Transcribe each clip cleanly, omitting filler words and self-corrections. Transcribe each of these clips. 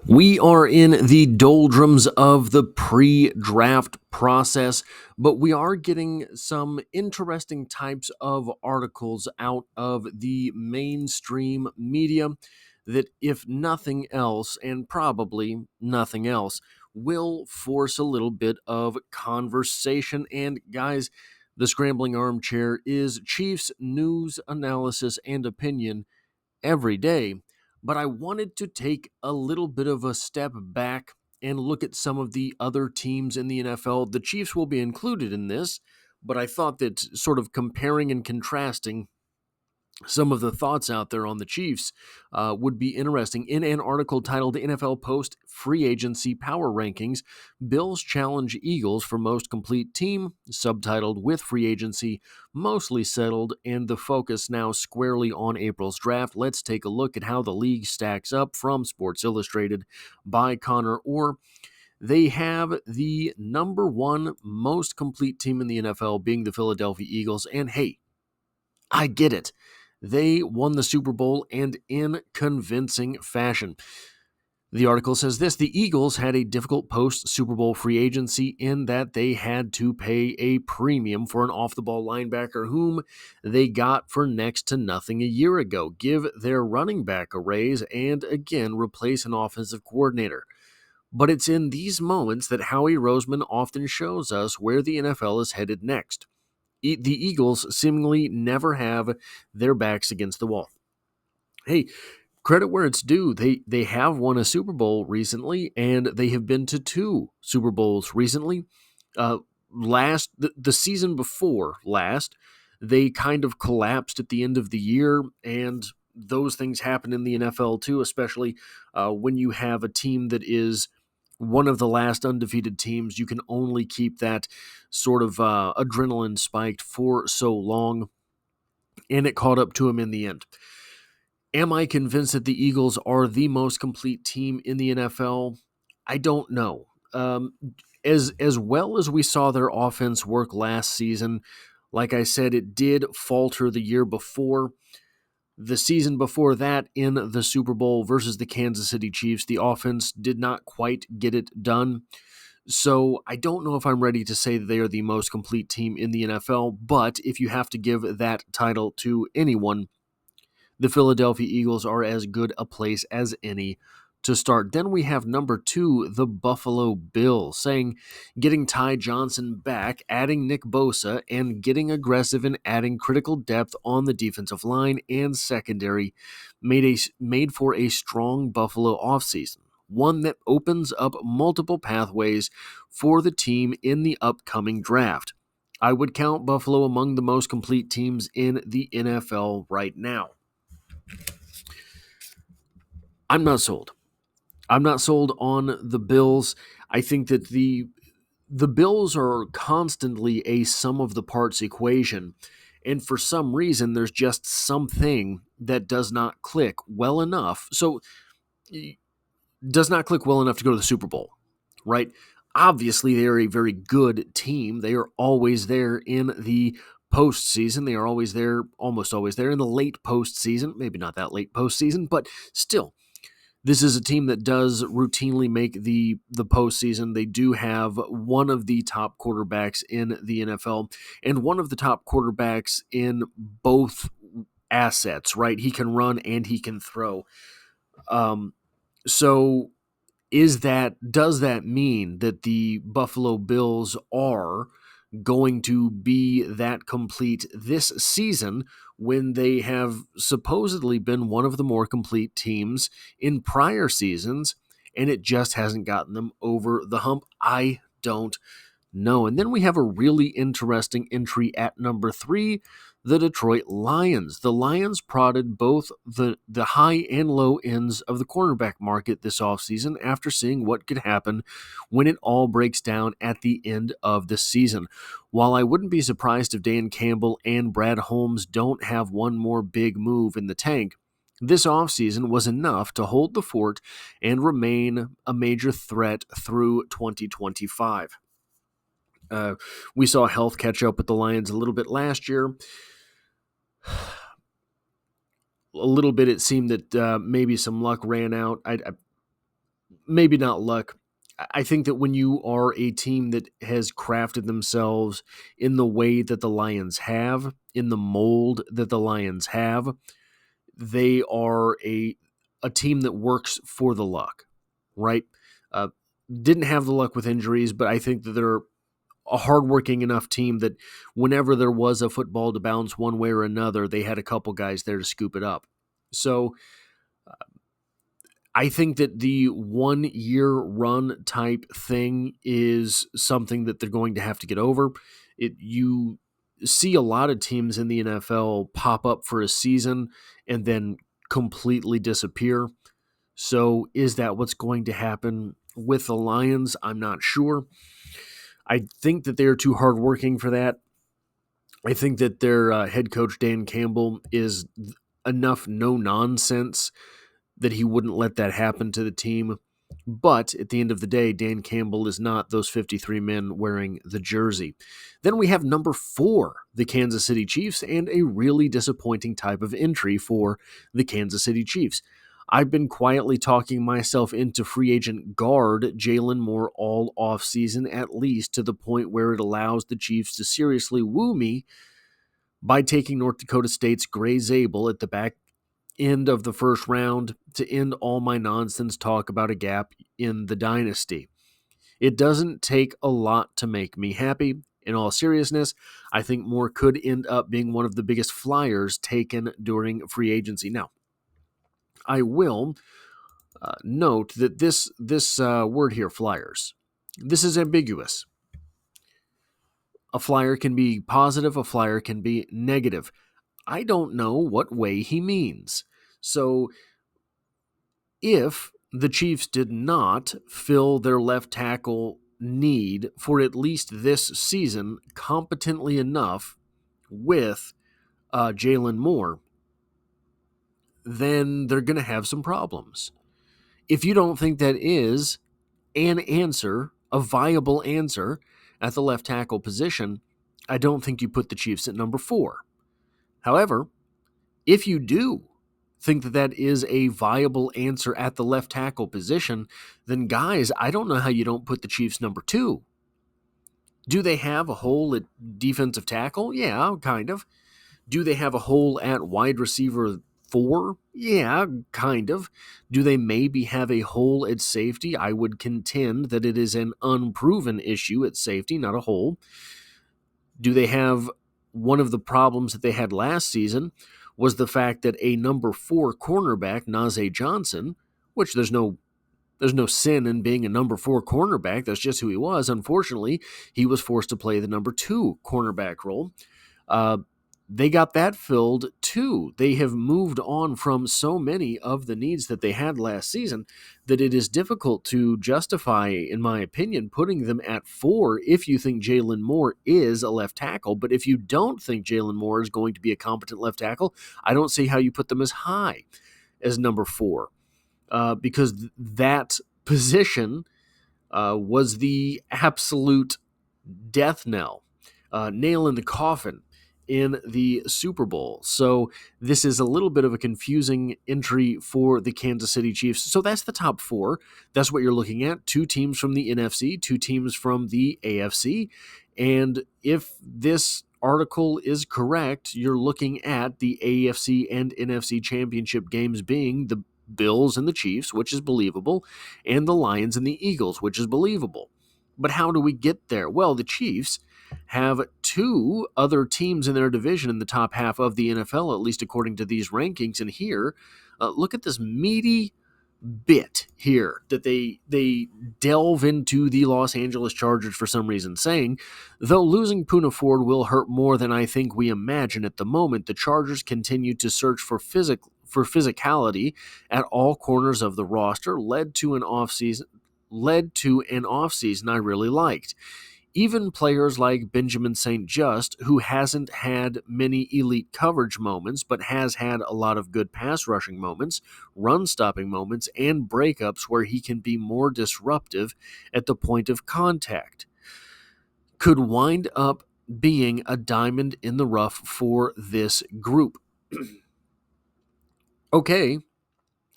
We are in the doldrums of the pre-draft process, but we are getting some interesting types of articles out of the mainstream media that, if nothing else, and probably nothing else, will force a little bit of conversation. And guys, the Scrambling Armchair is Chiefs news, analysis, and opinion every day, but I wanted to take a little bit of a step back and look at some of the other teams in the NFL. The Chiefs will be included in this, but I thought that sort of comparing and contrasting some of the thoughts out there on the Chiefs would be interesting. In an article titled NFL Post Free Agency Power Rankings, Bills challenge Eagles for most complete team, subtitled With Free Agency Mostly Settled and the focus now squarely on April's draft, let's take a look at how the league stacks up from Sports Illustrated by Connor Orr. They have the number one most complete team in the NFL being the Philadelphia Eagles, and hey, I get it. They won the Super Bowl, and in convincing fashion. The article says this: the Eagles had a difficult post-Super Bowl free agency in that they had to pay a premium for an off-the-ball linebacker whom they got for next to nothing a year ago, give their running back a raise, and again replace an offensive coordinator. But it's in these moments that Howie Roseman often shows us where the NFL is headed next. The Eagles seemingly never have their backs against the wall. Hey, credit where it's due. They have won a Super Bowl recently, and they have been to two Super Bowls recently. The season before last, they kind of collapsed at the end of the year, and those things happen in the NFL too, especially when you have a team that is one of the last undefeated teams. You can only keep that sort of adrenaline spiked for so long, and it caught up to him in the end. Am I convinced that the Eagles are the most complete team in the NFL? I don't know. As well as we saw their offense work last season, like I said, it did falter the year before. The season before that, in the Super Bowl versus the Kansas City Chiefs, the offense did not quite get it done. So I don't know if I'm ready to say that they are the most complete team in the NFL, but if you have to give that title to anyone, the Philadelphia Eagles are as good a place as any to start. Then we have number two, the Buffalo Bills, saying getting Ty Johnson back, adding Nick Bosa, and getting aggressive and adding critical depth on the defensive line and secondary made for a strong Buffalo offseason, one that opens up multiple pathways for the team in the upcoming draft. I would count Buffalo among the most complete teams in the NFL right now. I'm not sold. I'm not sold on the Bills. I think that the Bills are constantly a sum of the parts equation, and for some reason there's just something that does not click well enough. So does not click well enough to go to the Super Bowl, right? Obviously, they are a very good team. They are always there in the postseason. They are always there, almost always there in the late postseason. Maybe not that late postseason, but still, this is a team that does routinely make the postseason. They do have one of the top quarterbacks in the NFL and one of the top quarterbacks in both assets, right? He can run and he can throw. So does that mean that the Buffalo Bills are going to be that complete this season when they have supposedly been one of the more complete teams in prior seasons, and it just hasn't gotten them over the hump? I don't know. And then we have a really interesting entry at number 3, the Detroit Lions. The Lions prodded both the high and low ends of the cornerback market this offseason after seeing what could happen when it all breaks down at the end of the season. While I wouldn't be surprised if Dan Campbell and Brad Holmes don't have one more big move in the tank, this offseason was enough to hold the fort and remain a major threat through 2025. We saw health catch up with the Lions a little bit last year. A little bit, it seemed that maybe some luck ran out. maybe not luck. I think that when you are a team that has crafted themselves in the way that the Lions have, in the mold that the Lions have, they are a team that works for the luck, right? Uh, didn't have the luck with injuries, but I think that they're a hardworking enough team that whenever there was a football to bounce one way or another, they had a couple guys there to scoop it up. So I think that the 1 year run type thing is something that they're going to have to get over. You see a lot of teams in the NFL pop up for a season and then completely disappear. So is that what's going to happen with the Lions? I'm not sure. I think that they're too hardworking for that. I think that their head coach, Dan Campbell, is enough no nonsense that he wouldn't let that happen to the team. But at the end of the day, Dan Campbell is not those 53 men wearing the jersey. Then we have number 4, the Kansas City Chiefs, and a really disappointing type of entry for the Kansas City Chiefs. I've been quietly talking myself into free agent guard Jalen Moore all offseason, at least to the point where it allows the Chiefs to seriously woo me by taking North Dakota State's Gray Zabel at the back end of the first round to end all my nonsense talk about a gap in the dynasty. It doesn't take a lot to make me happy. In all seriousness, I think Moore could end up being one of the biggest flyers taken during free agency. Now, I will note that this word here, flyers, this is ambiguous. A flyer can be positive, a flyer can be negative. I don't know what way he means. So if the Chiefs did not fill their left tackle need for at least this season competently enough with Jalen Moore, then they're going to have some problems. If you don't think that is an answer, a viable answer at the left tackle position, I don't think you put the Chiefs at number 4. However, if you do think that that is a viable answer at the left tackle position, then guys, I don't know how you don't put the Chiefs number 2. Do they have a hole at defensive tackle? Yeah, kind of. Do they have a hole at wide receiver 4? Yeah, kind of. Do they maybe have a hole at safety? I would contend that it is an unproven issue at safety, not a hole. Do they have one of the problems that they had last season was the fact that a number 4 cornerback, Najee Johnson, which there's no sin in being a number 4 cornerback. That's just who he was. Unfortunately, he was forced to play the number 2 cornerback role. They got that filled too. They have moved on from so many of the needs that they had last season that it is difficult to justify, in my opinion, putting them at 4 if you think Jalen Moore is a left tackle. But if you don't think Jalen Moore is going to be a competent left tackle, I don't see how you put them as high as number 4. Because that position was the absolute death knell, nail in the coffin in the Super Bowl. So this is a little bit of a confusing entry for the Kansas City Chiefs. So that's the top 4. That's what you're looking at. 2 teams from the NFC, 2 teams from the AFC. And if this article is correct, you're looking at the AFC and NFC championship games being the Bills and the Chiefs, which is believable, and the Lions and the Eagles, which is believable. But how do we get there? Well, the Chiefs have 2 other teams in their division in the top half of the NFL, at least according to these rankings. And here, look at this meaty bit here that they delve into the Los Angeles Chargers for some reason, saying, though losing Poona Ford will hurt more than I think we imagine at the moment, the Chargers continue to search for physicality at all corners of the roster, led to an offseason I really liked. Even players like Benjamin St. Just, who hasn't had many elite coverage moments, but has had a lot of good pass rushing moments, run stopping moments, and breakups where he can be more disruptive at the point of contact, could wind up being a diamond in the rough for this group. Okay,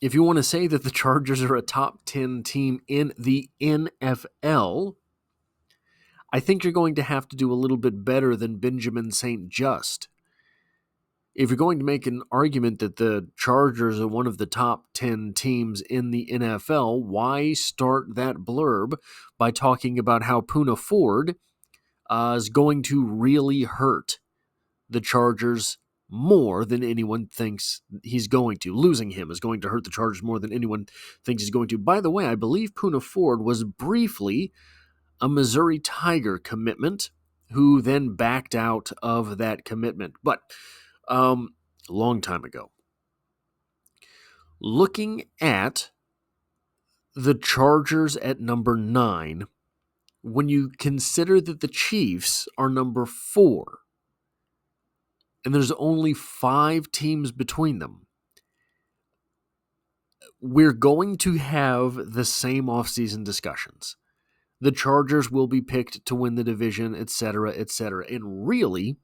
if you want to say that the Chargers are a top 10 team in the NFL, I think you're going to have to do a little bit better than Benjamin St. Just. If you're going to make an argument that the Chargers are one of the top 10 teams in the NFL, why start that blurb by talking about how Poona Ford is going to really hurt the Chargers more than anyone thinks he's going to? Losing him is going to hurt the Chargers more than anyone thinks he's going to. By the way, I believe Poona Ford was briefly a Missouri Tiger commitment who then backed out of that commitment. But a long time ago. Looking at the Chargers at number 9, when you consider that the Chiefs are number 4, and there's only 5 teams between them, we're going to have the same offseason discussions. The Chargers will be picked to win the division, etc., etc. And really,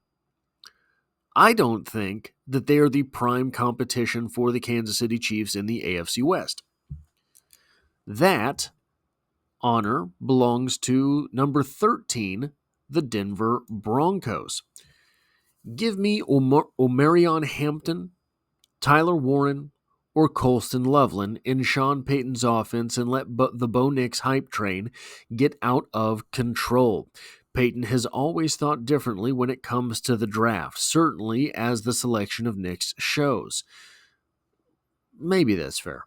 I don't think that they are the prime competition for the Kansas City Chiefs in the AFC West. That honor belongs to number 13, the Denver Broncos. Give me Omarion Hampton, Tyler Warren, or Colston Loveland in Sean Payton's offense and let the Bo Nix hype train get out of control. Payton has always thought differently when it comes to the draft, certainly as the selection of Nix shows. Maybe that's fair.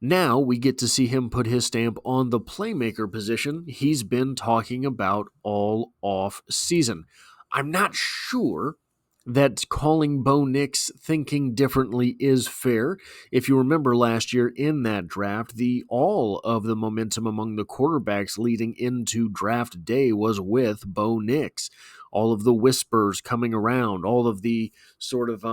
Now we get to see him put his stamp on the playmaker position he's been talking about all off season. I'm not sure that calling Bo Nix thinking differently is fair. If you remember last year in that draft, all of the momentum among the quarterbacks leading into draft day was with Bo Nix. All of the whispers coming around, all of the sort of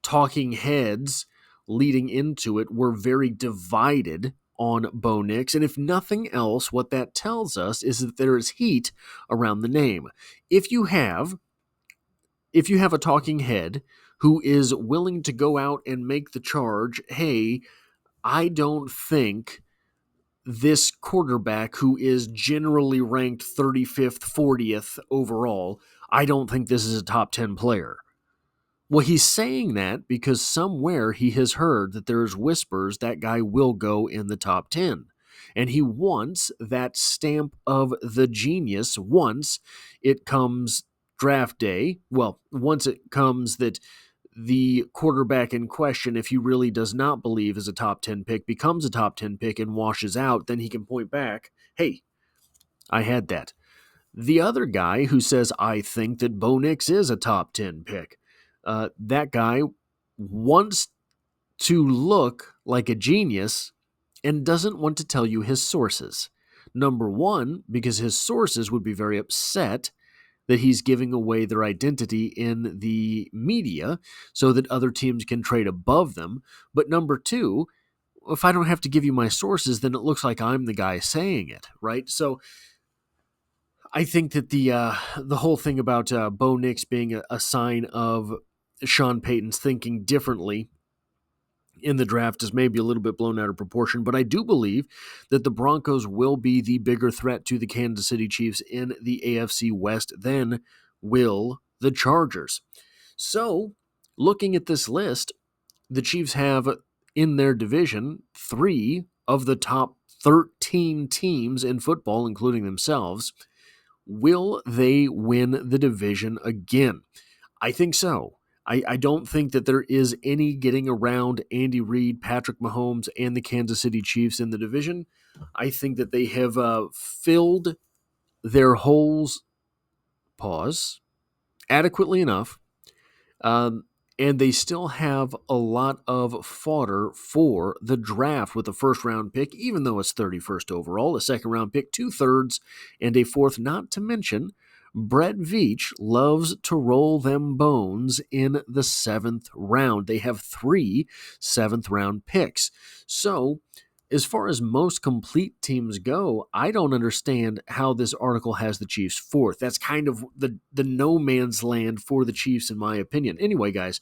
talking heads leading into it were very divided on Bo Nix. And if nothing else, what that tells us is that there is heat around the name. If you have a talking head who is willing to go out and make the charge, hey, I don't think this quarterback who is generally ranked 35th, 40th overall, I don't think this is a top 10 player. Well, he's saying that because somewhere he has heard that there's whispers that guy will go in the top 10. And he wants that stamp of the genius once it comes draft day. Well, once it comes that the quarterback in question, if he really does not believe is a top 10 pick, becomes a top 10 pick and washes out, then he can point back, hey, I had that. The other guy who says, I think that Bo Nix is a top 10 pick, that guy wants to look like a genius and doesn't want to tell you his sources. Number one, because his sources would be very upset that he's giving away their identity in the media so that other teams can trade above them. But number two, if I don't have to give you my sources, then it looks like I'm the guy saying it, right? So I think that the whole thing about Bo Nix being a sign of Sean Payton's thinking differently in the draft is maybe a little bit blown out of proportion, but I do believe that the Broncos will be the bigger threat to the Kansas City Chiefs in the AFC West than will the Chargers. So, looking at this list, the Chiefs have in their division 3 of the top 13 teams in football, including themselves. Will they win the division again? I think so. I don't think that there is any getting around Andy Reid, Patrick Mahomes, and the Kansas City Chiefs in the division. I think that they have filled their holes, adequately enough, and they still have a lot of fodder for the draft with a first-round pick, even though it's 31st overall, a second-round pick, 2/3, and a fourth, not to mention Brett Veach loves to roll them bones in the 7th round. They have 3 7th-round picks. So, as far as most complete teams go, I don't understand how this article has the Chiefs 4th. That's kind of the no man's land for the Chiefs, in my opinion. Anyway, guys,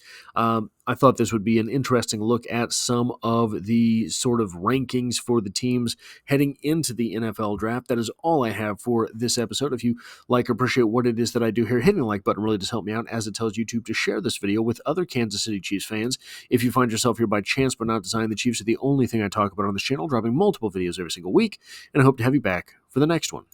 I thought this would be an interesting look at some of the sort of rankings for the teams heading into the NFL draft. That is all I have for this episode. If you like or appreciate what it is that I do here, hitting the like button really does help me out, as it tells YouTube to share this video with other Kansas City Chiefs fans. If you find yourself here by chance but not design, the Chiefs are the only thing I talk about on this channel, dropping multiple videos every single week, and I hope to have you back for the next one.